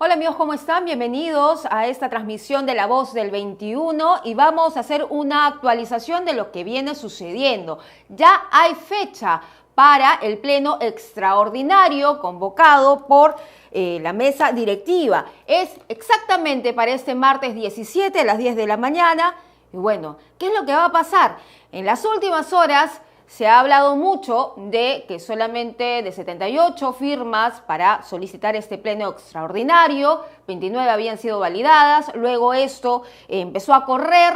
Hola amigos, ¿cómo están? Bienvenidos a esta transmisión de La Voz del 21 y vamos a hacer una actualización de lo que viene sucediendo. Ya hay fecha para el pleno extraordinario convocado por la mesa directiva. Es exactamente para este martes 17 a las 10 de la mañana. Y bueno, ¿qué es lo que va a pasar? En las últimas horas se ha hablado mucho de que solamente de 78 firmas para solicitar este pleno extraordinario, 29 habían sido validadas, luego esto empezó a correr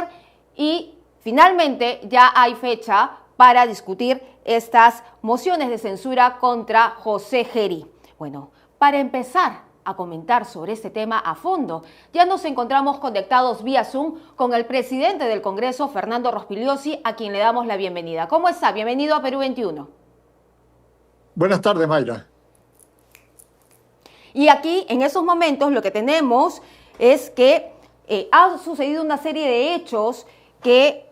y finalmente ya hay fecha para discutir estas mociones de censura contra José Geri. Bueno, para empezar a comentar sobre este tema a fondo, ya nos encontramos conectados vía Zoom con el presidente del Congreso, Fernando Rospigliosi, a quien le damos la bienvenida. ¿Cómo está? Bienvenido a Perú 21. Buenas tardes, Mayra. Y aquí, en esos momentos, lo que tenemos es que ha sucedido una serie de hechos que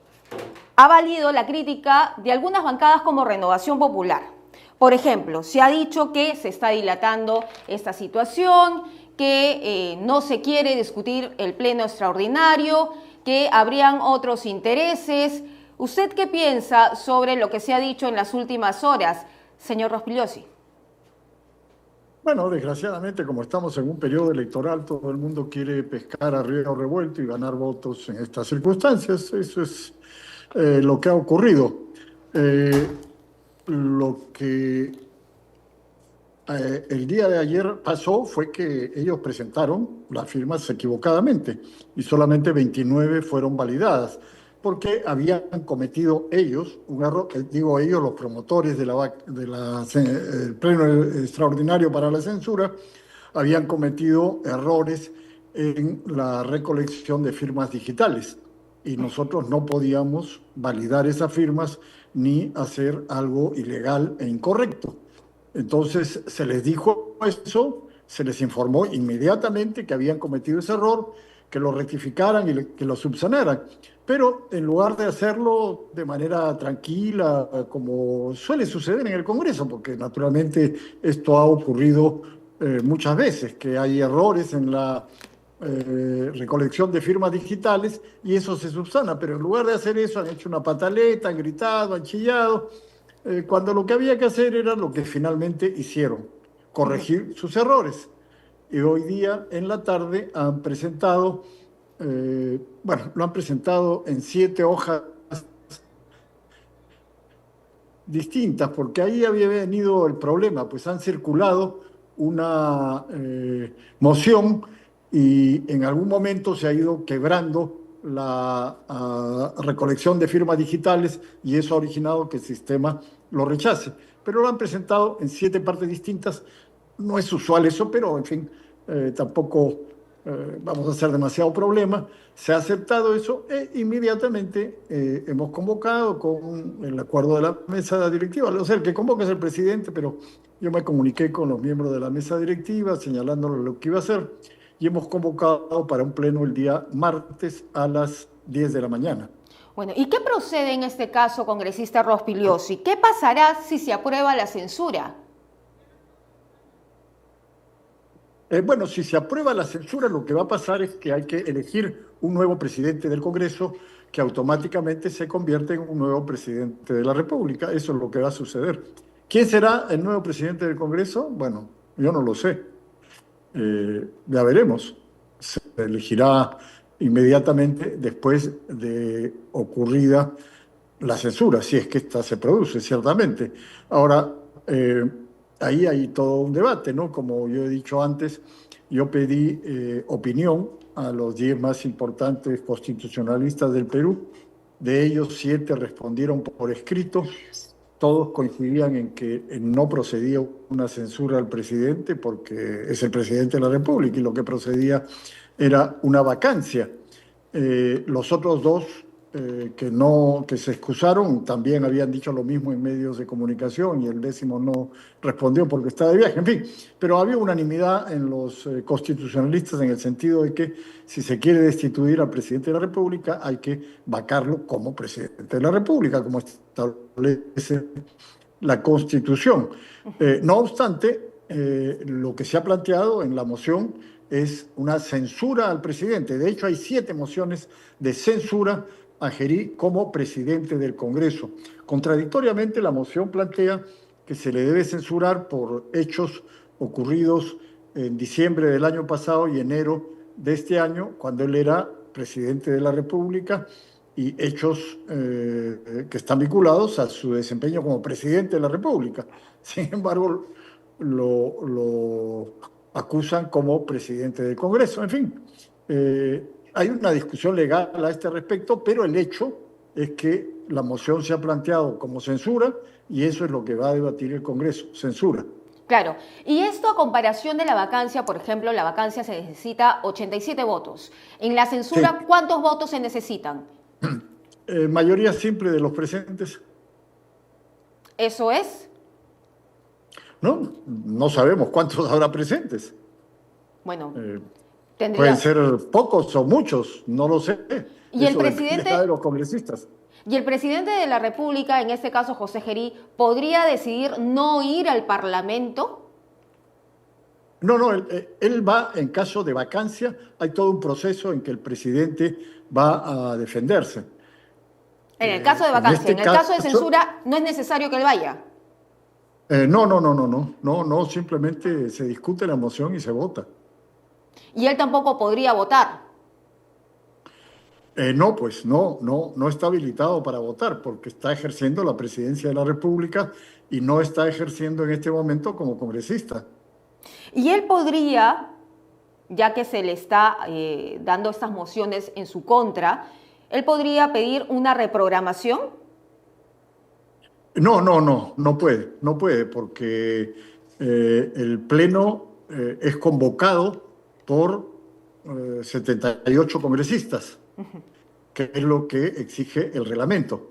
ha valido la crítica de algunas bancadas como Renovación Popular. Por ejemplo, se ha dicho que se está dilatando esta situación, que no se quiere discutir el pleno extraordinario, que habrían otros intereses. ¿Usted qué piensa sobre lo que se ha dicho en las últimas horas, señor Rospigliosi? Bueno, desgraciadamente, como estamos en un periodo electoral, todo el mundo quiere pescar a río revuelto y ganar votos en estas circunstancias. Eso es lo que ha ocurrido. Eh, lo que el día de ayer pasó fue que ellos presentaron las firmas equivocadamente y solamente 29 fueron validadas porque habían cometido ellos un error, digo ellos, los promotores del pleno extraordinario para la censura, habían cometido errores en la recolección de firmas digitales y nosotros no podíamos validar esas firmas ni hacer algo ilegal e incorrecto. Entonces se les dijo eso, se les informó inmediatamente que habían cometido ese error, que lo rectificaran y que lo subsanaran. Pero en lugar de hacerlo de manera tranquila, como suele suceder en el Congreso, porque naturalmente esto ha ocurrido muchas veces, que hay errores en la recolección de firmas digitales y eso se subsana, pero en lugar de hacer eso han hecho una pataleta, han gritado, han chillado cuando lo que había que hacer era lo que finalmente hicieron, corregir sus errores. Y hoy día en la tarde han presentado, bueno, lo han presentado en 7 hojas distintas, porque ahí había venido el problema, pues han circulado una moción y en algún momento se ha ido quebrando la recolección de firmas digitales y eso ha originado que el sistema lo rechace. Pero lo han presentado en 7 partes distintas. No es usual eso, pero en fin, tampoco vamos a hacer demasiado problema. Se ha aceptado eso e inmediatamente hemos convocado con el acuerdo de la mesa directiva. O sea, el que convoca es el presidente, pero yo me comuniqué con los miembros de la mesa directiva señalándole lo que iba a hacer y hemos convocado para un pleno el día martes a las 10 de la mañana. Bueno, ¿y qué procede en este caso, congresista Rospigliosi? ¿Qué pasará si se aprueba la censura? Bueno, si se aprueba la censura, lo que va a pasar es que hay que elegir un nuevo presidente del Congreso que automáticamente se convierte en un nuevo presidente de la República. Eso es lo que va a suceder. ¿Quién será el nuevo presidente del Congreso? Bueno, yo no lo sé. Ya veremos. Se elegirá inmediatamente después de ocurrida la censura, si es que esta se produce, ciertamente. Ahora, ahí hay todo un debate, ¿no? Como yo he dicho antes, yo pedí opinión a los 10 más importantes constitucionalistas del Perú. De ellos, 7 respondieron por escrito. Todos coincidían en que no procedía una censura al presidente porque es el presidente de la República y lo que procedía era una vacancia. Los otros dos que se excusaron también habían dicho lo mismo en medios de comunicación y el 10º no respondió porque está de viaje. En fin, pero había unanimidad en los constitucionalistas en el sentido de que si se quiere destituir al presidente de la República hay que vacarlo como presidente de la República, como establece la Constitución. No obstante, lo que se ha planteado en la moción es una censura al presidente. De hecho, hay 7 mociones de censura a Gerí como presidente del Congreso. Contradictoriamente, la moción plantea que se le debe censurar por hechos ocurridos en diciembre del año pasado y enero de este año, cuando él era presidente de la República, y hechos que están vinculados a su desempeño como presidente de la República. Sin embargo, lo acusan como presidente del Congreso. En fin, hay una discusión legal a este respecto, pero el hecho es que la moción se ha planteado como censura y eso es lo que va a debatir el Congreso, censura. Claro, y esto a comparación de la vacancia, por ejemplo, la vacancia se necesita 87 votos. En la censura, Sí. ¿cuántos votos se necesitan? Mayoría simple de los presentes. Eso es, ¿No? No sabemos cuántos habrá presentes. bueno, Pueden tendría... ser pocos o muchos, no lo sé. Y el Eso dependerá de presidente, los congresistas. y el presidente de la República, en este caso José Gerí, ¿podría decidir no ir al Parlamento? No, no, él va en caso de vacancia, hay todo un proceso en que el presidente va a defenderse. En el caso de En vacancia, este en el caso de caso, censura, no es necesario que él vaya. no, simplemente se discute la moción y se vota. Y él tampoco podría votar. No, pues no está habilitado para votar porque está ejerciendo la presidencia de la República y no está ejerciendo en este momento como congresista. Y él podría, ya que se le está dando estas mociones en su contra, él podría pedir una reprogramación. No puede, porque el Pleno es convocado por 78 congresistas, que es lo que exige el reglamento.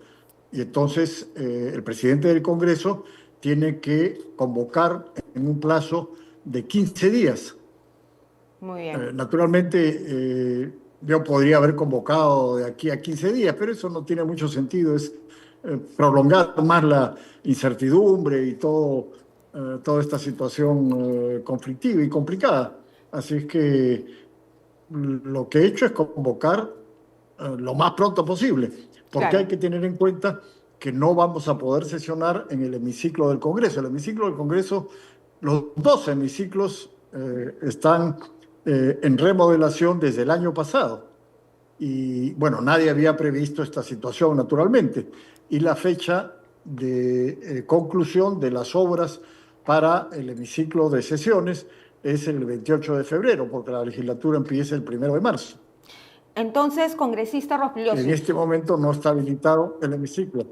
Y entonces el presidente del Congreso tiene que convocar en un plazo de 15 días. Muy bien. Yo podría haber convocado de aquí a 15 días, pero eso no tiene mucho sentido, es prolongar más la incertidumbre y toda esta situación conflictiva y complicada. Así es que lo que he hecho es convocar lo más pronto posible, porque hay Claro. que tener en cuenta que no vamos a poder sesionar en el hemiciclo del Congreso. El hemiciclo del Congreso, los 2 hemiciclos están en remodelación desde el año pasado. Y bueno, nadie había previsto esta situación, naturalmente. Y la fecha de conclusión de las obras para el hemiciclo de sesiones es el 28 de febrero, porque la legislatura empieza el 1 de marzo. Entonces, congresista En Rospigliosi, este momento no está habilitado el hemiciclo.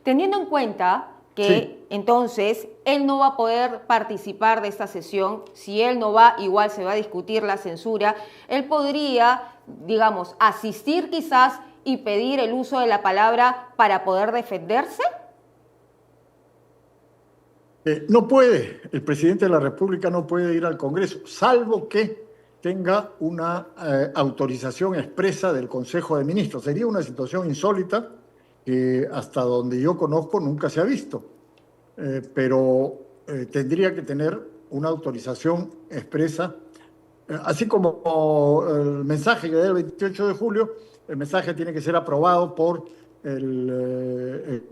teniendo en cuenta que Sí. entonces él no va a poder participar de esta sesión, si él no va, igual se va a discutir la censura, él podría, digamos, asistir quizás y pedir el uso de la palabra para poder defenderse. No puede, el presidente de la República no puede ir al Congreso, salvo que tenga una autorización expresa del Consejo de Ministros. Sería una situación insólita que hasta donde yo conozco nunca se ha visto, pero tendría que tener una autorización expresa, así como el mensaje que da el 28 de julio, el mensaje tiene que ser aprobado por el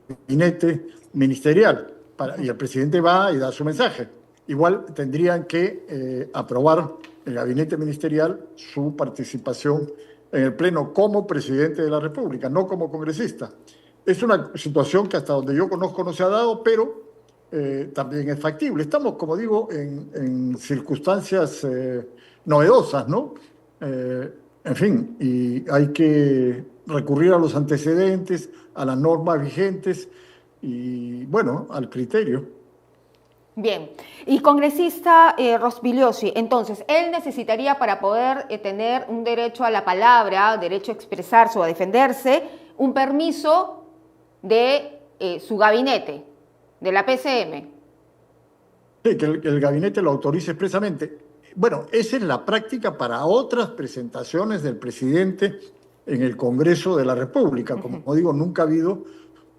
gabinete ministerial y el presidente va y da su mensaje. Igual tendrían que aprobar el gabinete ministerial su participación en el Pleno como presidente de la República, no como congresista. Es una situación que hasta donde yo conozco no se ha dado, pero también es factible. Estamos, como digo, en circunstancias novedosas, ¿no? En fin, y hay que recurrir a los antecedentes, a las normas vigentes y, bueno, al criterio. Bien, y congresista Rospigliosi, entonces, él necesitaría para poder tener un derecho a la palabra, derecho a expresarse o a defenderse, un permiso de su gabinete, de la PCM. Sí, que el gabinete lo autorice expresamente. Bueno, esa es la práctica para otras presentaciones del presidente en el Congreso de la República. Como digo, nunca ha habido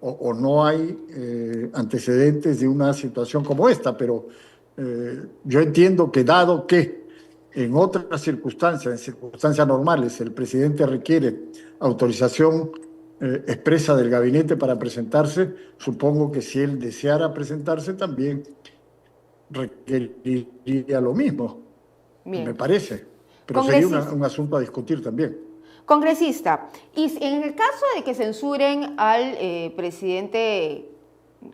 o no hay antecedentes de una situación como esta, pero Yo entiendo que dado que en otras circunstancias, en circunstancias normales, el presidente requiere autorización expresa del gabinete para presentarse, supongo que si él deseara presentarse también requeriría lo mismo, me Bien. parece, pero sería Congresista. un asunto a discutir también. Congresista, y en el caso de que censuren al presidente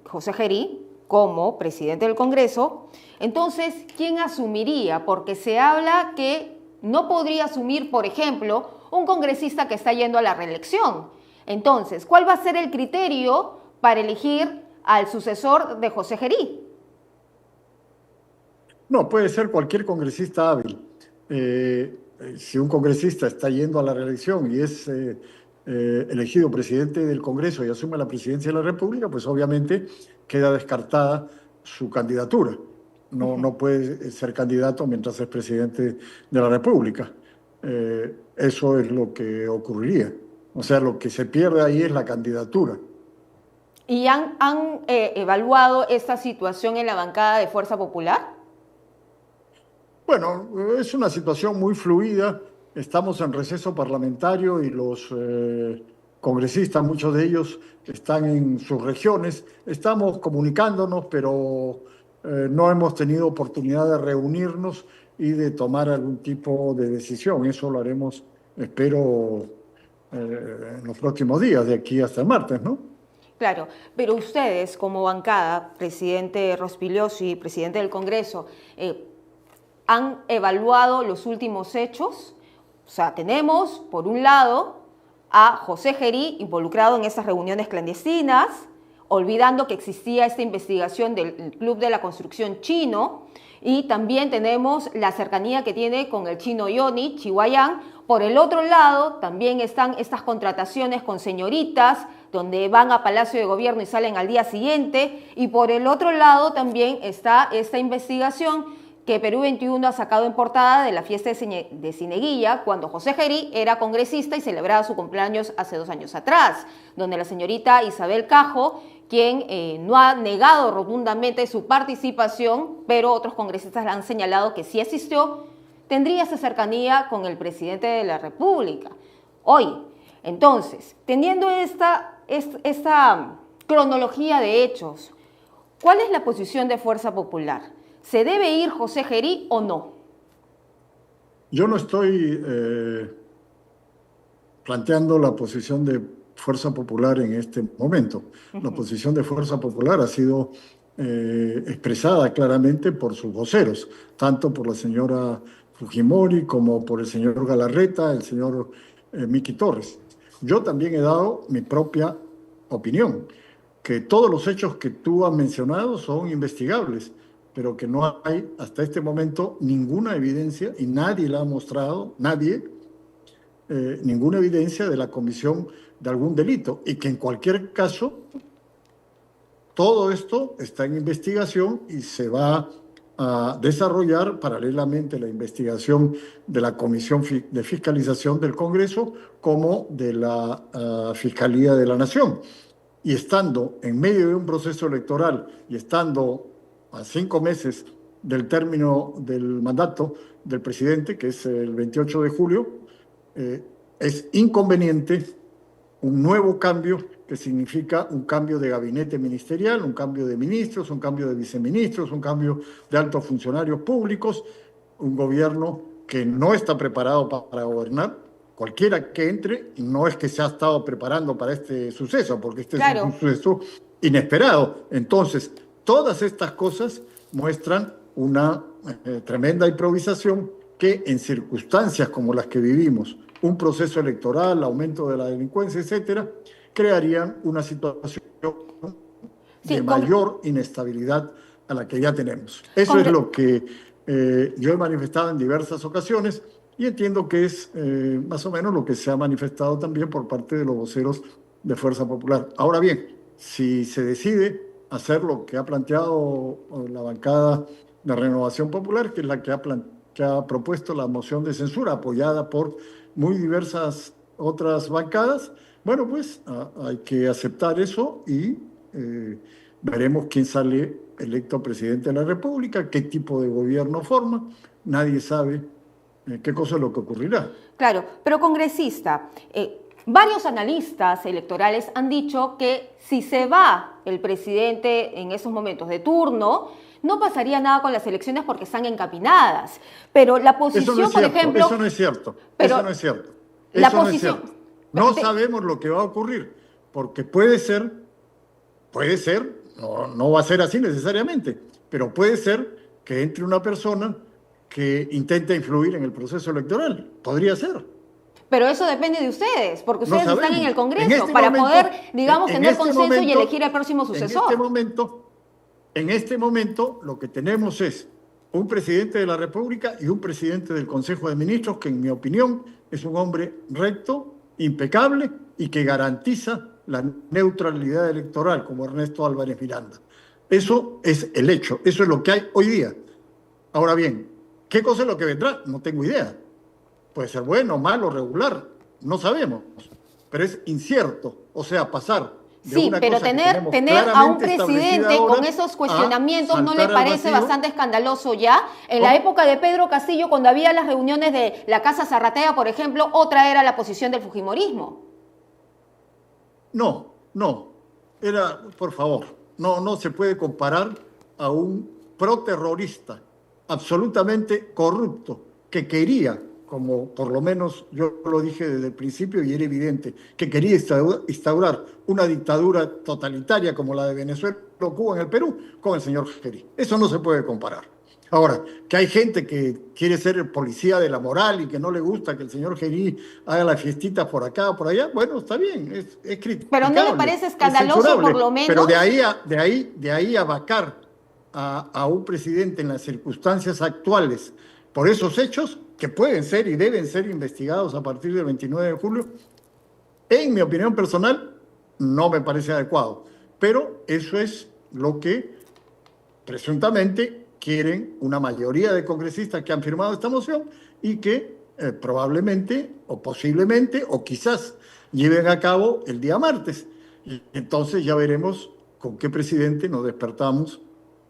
José Gerí como presidente del Congreso, entonces, ¿quién asumiría? Porque se habla que no podría asumir, por ejemplo, un congresista que está yendo a la reelección. Entonces, ¿cuál va a ser el criterio para elegir al sucesor de José Gerí? No, puede ser cualquier congresista hábil. Si un congresista está yendo a la reelección y es elegido presidente del Congreso y asume la presidencia de la República, pues obviamente queda descartada su candidatura. No puede ser candidato mientras es presidente de la República. Eso es lo que ocurriría. O sea, lo que se pierde ahí es la candidatura. ¿Y han evaluado esta situación en la bancada de Fuerza Popular? Bueno, es una situación muy fluida. Estamos en receso parlamentario y los congresistas, muchos de ellos están en sus regiones. Estamos comunicándonos, pero no hemos tenido oportunidad de reunirnos y de tomar algún tipo de decisión. Eso lo haremos, espero, en los próximos días, de aquí hasta el martes, ¿no? Claro, pero ustedes como bancada, presidente Rospigliosi, presidente del Congreso, ¿han evaluado los últimos hechos? O sea, tenemos, por un lado, a José Gerí involucrado en esas reuniones clandestinas, olvidando que existía esta investigación del Club de la Construcción chino, y también tenemos la cercanía que tiene con el chino Yoni, Chihuayán. Por el otro lado, también están estas contrataciones con señoritas, donde van a Palacio de Gobierno y salen al día siguiente. Y por el otro lado también está esta investigación que Perú 21 ha sacado en portada de la fiesta de Cineguilla, cuando José Gerí era congresista y celebraba su cumpleaños hace 2 años atrás, donde la señorita Isabel Cajo, quien no ha negado rotundamente su participación, pero otros congresistas le han señalado que sí asistió, tendría esa cercanía con el presidente de la República. Hoy, entonces, teniendo esta cronología de hechos, ¿cuál es la posición de Fuerza Popular? ¿Se debe ir José Gerí o no? Yo no estoy planteando la posición de Fuerza Popular en este momento. La posición de Fuerza Popular ha sido expresada claramente por sus voceros, tanto por la señora Fujimori como por el señor Galarreta, el señor Miki Torres. Yo también he dado mi propia opinión, que todos los hechos que tú has mencionado son investigables, pero que no hay hasta este momento ninguna evidencia, y nadie la ha mostrado, nadie, ninguna evidencia de la comisión de algún delito, y que en cualquier caso todo esto está en investigación y se va a desarrollar paralelamente la investigación de la Comisión de Fiscalización del Congreso como de la Fiscalía de la Nación. Y estando en medio de un proceso electoral y estando a 5 meses del término del mandato del presidente, que es el 28 de julio, es inconveniente un nuevo cambio que significa un cambio de gabinete ministerial, un cambio de ministros, un cambio de viceministros, un cambio de altos funcionarios públicos, un gobierno que no está preparado para gobernar. Cualquiera que entre, no es que se ha estado preparando para este suceso, porque este es un suceso inesperado. Entonces, todas estas cosas muestran una tremenda improvisación que en circunstancias como las que vivimos, un proceso electoral, aumento de la delincuencia, etcétera, crearían una situación de mayor inestabilidad a la que ya tenemos. Eso es lo que yo he manifestado en diversas ocasiones y entiendo que es más o menos lo que se ha manifestado también por parte de los voceros de Fuerza Popular. Ahora bien, si se decide hacer lo que ha planteado la bancada de Renovación Popular, que es la que ha propuesto la moción de censura, apoyada por muy diversas otras bancadas, bueno, pues hay que aceptar eso y veremos quién sale electo presidente de la República, qué tipo de gobierno forma, nadie sabe qué cosa es lo que ocurrirá. Claro, pero congresista, varios analistas electorales han dicho que si se va el presidente en esos momentos de turno, no pasaría nada con las elecciones porque están encaminadas. Pero la posición, Eso no es por cierto, ejemplo... eso no es cierto, pero eso no es cierto. la Eso no es posición... cierto. No sabemos lo que va a ocurrir, porque puede ser, no va a ser así necesariamente, pero puede ser que entre una persona que intente influir en el proceso electoral. Podría ser. Pero eso depende de ustedes, porque No ustedes están sabemos. en el En Congreso este para momento, poder, digamos, en tener este consenso y momento, elegir el próximo sucesor. En este momento lo que tenemos es un presidente de la República y un presidente del Consejo de Ministros que, en mi opinión, es un hombre recto, impecable y que garantiza la neutralidad electoral, como Ernesto Álvarez Miranda. Eso es el hecho, eso es lo que hay hoy día. Ahora bien, ¿qué cosa es lo que vendrá? No tengo idea. Puede ser bueno, malo, regular, no sabemos, pero es incierto. O sea, pasar de Sí, una pero cosa tener a un presidente con esos cuestionamientos no le parece bastante escandaloso ya. En la época de Pedro Castillo, cuando había las reuniones de la Casa Zarratea, por ejemplo, otra era la posición del fujimorismo. No, por favor, no se puede comparar a un proterrorista absolutamente corrupto que quería, como por lo menos yo lo dije desde el principio y era evidente, que quería instaurar una dictadura totalitaria como la de Venezuela o Cuba en el Perú, con el señor Geri. Eso no se puede comparar. Ahora, que hay gente que quiere ser el policía de la moral y que no le gusta que el señor Geri haga las fiestitas por acá o por allá, bueno, está bien, es criticable. Pero ¿no le parece escandaloso por lo menos? Pero de ahí a vacar a un presidente en las circunstancias actuales por esos hechos, que pueden ser y deben ser investigados a partir del 29 de julio, en mi opinión personal, no me parece adecuado. Pero eso es lo que presuntamente quieren una mayoría de congresistas que han firmado esta moción y que probablemente o posiblemente o quizás lleven a cabo el día martes. Y entonces ya veremos con qué presidente nos despertamos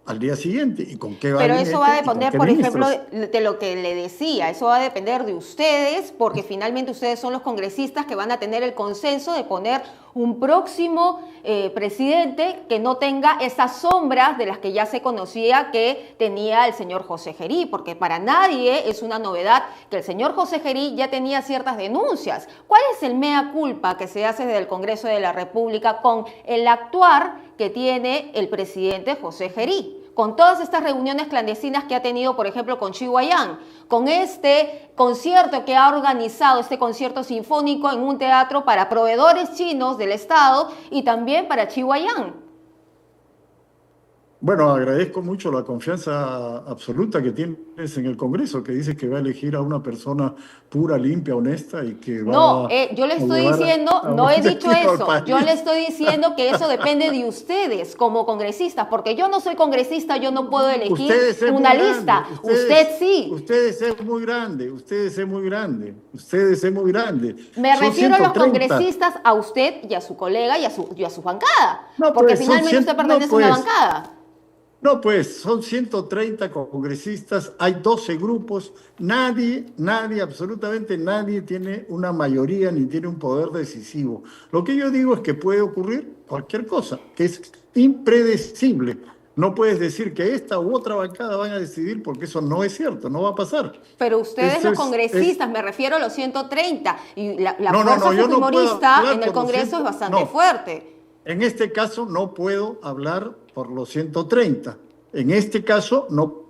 al día siguiente y con qué Pero eso va a depender, por ejemplo, ministros. de lo que le decía, eso va a depender de ustedes, porque finalmente ustedes son los congresistas que van a tener el consenso de poner un próximo presidente que no tenga esas sombras de las que ya se conocía que tenía el señor José Gerí, porque para nadie es una novedad que el señor José Gerí ya tenía ciertas denuncias. ¿Cuál es el mea culpa que se hace desde el Congreso de la República con el actuar que tiene el presidente José Gerí? Con todas estas reuniones clandestinas que ha tenido, por ejemplo, con Chihuayán, con este concierto que ha organizado, este concierto sinfónico en un teatro para proveedores chinos del Estado y también para Chihuayán. Bueno, agradezco mucho la confianza absoluta que tienes en el Congreso, que dices que va a elegir a una persona pura, limpia, honesta y que va No, yo le estoy diciendo, no he dicho eso, yo le estoy diciendo que eso depende de ustedes como congresistas, porque yo no soy congresista, yo no puedo elegir una lista, usted sí. Ustedes es muy grande, ustedes es muy grande. Me refiero a los congresistas, a usted y a su colega y a su bancada, no, porque pues, finalmente usted pertenece a una bancada. No, pues son 130 congresistas, hay 12 grupos, nadie, absolutamente nadie tiene una mayoría ni tiene un poder decisivo. Lo que yo digo es que puede ocurrir cualquier cosa, que es impredecible. No puedes decir que esta u otra bancada van a decidir porque eso no es cierto, no va a pasar. Pero ustedes los congresistas, me refiero a los 130, y la fuerza fujimorista en el Congreso es bastante fuerte. En este caso no puedo hablar por los 130. En este caso no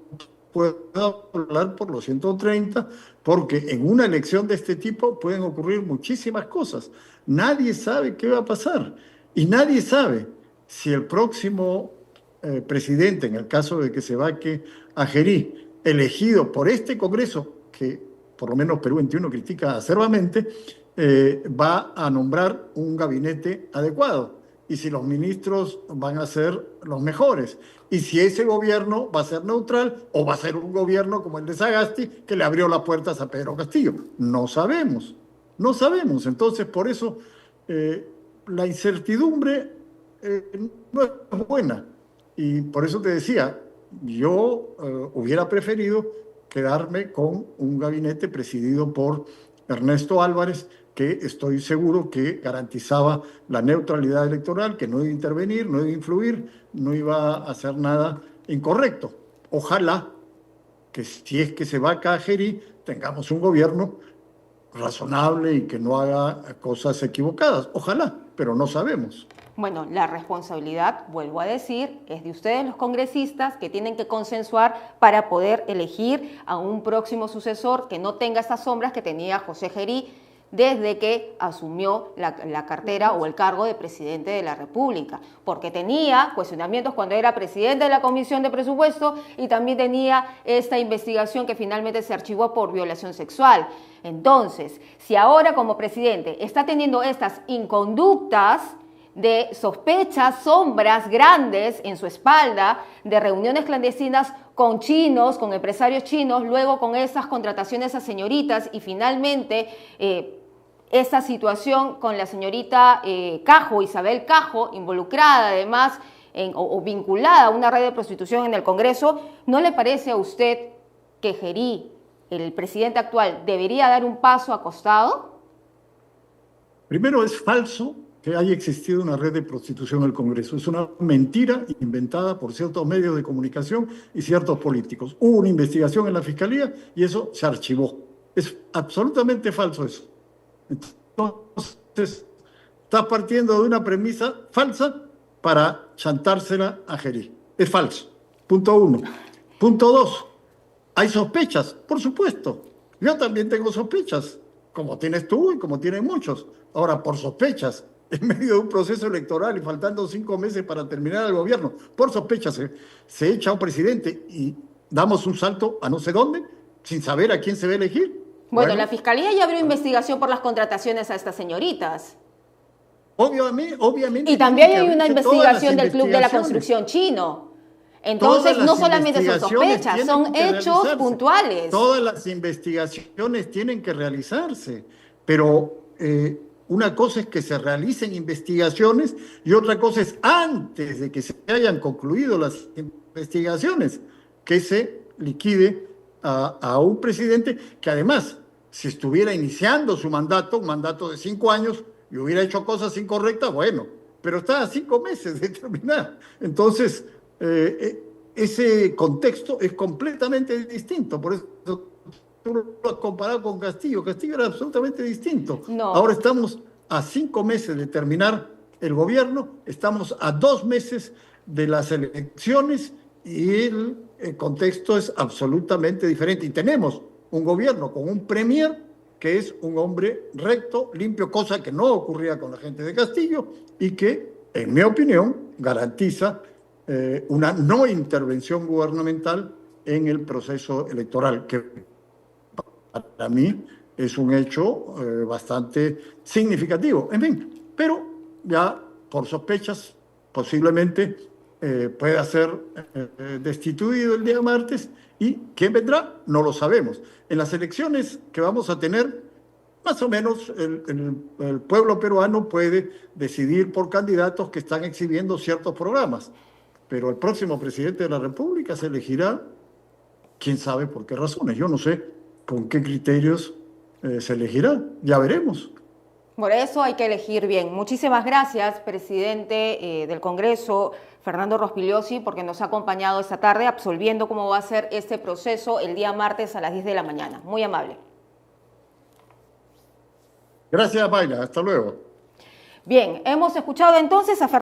puedo hablar por los 130 porque en una elección de este tipo pueden ocurrir muchísimas cosas. Nadie sabe qué va a pasar y nadie sabe si el próximo presidente, en el caso de que se vaque a Gerí, elegido por este Congreso, que por lo menos Perú 21 critica acervamente, va a nombrar un gabinete adecuado. Y si los ministros van a ser los mejores, y si ese gobierno va a ser neutral o va a ser un gobierno como el de Sagasti que le abrió las puertas a Pedro Castillo. No sabemos. Entonces, por eso, la incertidumbre no es buena. Y por eso te decía, yo hubiera preferido quedarme con un gabinete presidido por Ernesto Álvarez, que estoy seguro que garantizaba la neutralidad electoral, que no iba a intervenir, no iba a influir, no iba a hacer nada incorrecto. Ojalá que si es que se va a Cajeri, tengamos un gobierno razonable y que no haga cosas equivocadas. Ojalá, pero no sabemos. Bueno, la responsabilidad, vuelvo a decir, es de ustedes los congresistas que tienen que consensuar para poder elegir a un próximo sucesor que no tenga esas sombras que tenía José Gerí desde que asumió la cartera o el cargo de presidente de la República, porque tenía cuestionamientos cuando era presidente de la Comisión de Presupuesto y también tenía esta investigación que finalmente se archivó por violación sexual. Entonces, si ahora como presidente está teniendo estas inconductas de sospechas, sombras grandes en su espalda, de reuniones clandestinas con chinos, con empresarios chinos, luego con esas contrataciones a señoritas y finalmente esa situación con la señorita Cajo, Isabel Cajo, involucrada además o vinculada a una red de prostitución en el Congreso, ¿no le parece a usted que Gerí, el presidente actual, debería dar un paso a costado? Primero, es falso que haya existido una red de prostitución en el Congreso. Es una mentira inventada por ciertos medios de comunicación y ciertos políticos. Hubo una investigación en la Fiscalía y eso se archivó. Es absolutamente falso eso. Entonces, está partiendo de una premisa falsa para chantársela a Gerí. Es falso. Punto uno. Punto dos. ¿Hay sospechas? Por supuesto. Yo también tengo sospechas, como tienes tú y como tienen muchos. Ahora, por sospechas, en medio de un proceso electoral y faltando 5 meses para terminar el gobierno, por sospechas se echa un presidente y damos un salto a no sé dónde, sin saber a quién se va a elegir. Bueno, la Fiscalía ya abrió investigación por las contrataciones a estas señoritas. Obviamente. Y también hay una investigación del Club de la Construcción chino. Entonces, no solamente son sospechas, son hechos puntuales. Todas las investigaciones tienen que realizarse, pero una cosa es que se realicen investigaciones y otra cosa es antes de que se hayan concluido las investigaciones, que se liquide a un presidente que además, si estuviera iniciando su mandato, un mandato de 5 años, y hubiera hecho cosas incorrectas, bueno, pero está a 5 meses de terminar. Entonces, ese contexto es completamente distinto. Por eso tú lo has comparado con Castillo. Castillo era absolutamente distinto. No. Ahora estamos a 5 meses de terminar el gobierno, estamos a 2 meses de las elecciones y el contexto es absolutamente diferente. Y tenemos un gobierno con un premier que es un hombre recto, limpio, cosa que no ocurría con la gente de Castillo y que, en mi opinión, garantiza una no intervención gubernamental en el proceso electoral, que para mí es un hecho bastante significativo. En fin, pero ya por sospechas posiblemente pueda ser destituido el día martes y quién vendrá no lo sabemos. En las elecciones que vamos a tener, más o menos el pueblo peruano puede decidir por candidatos que están exhibiendo ciertos programas, pero el próximo presidente de la República se elegirá, quién sabe por qué razones, yo no sé con qué criterios se elegirá, ya veremos. Por eso hay que elegir bien. Muchísimas gracias, presidente del Congreso, Fernando Rospigliosi, porque nos ha acompañado esta tarde absolviendo cómo va a ser este proceso el día martes a las 10 de la mañana. Muy amable. Gracias, Mayra. Hasta luego. Bien, hemos escuchado entonces a Fernando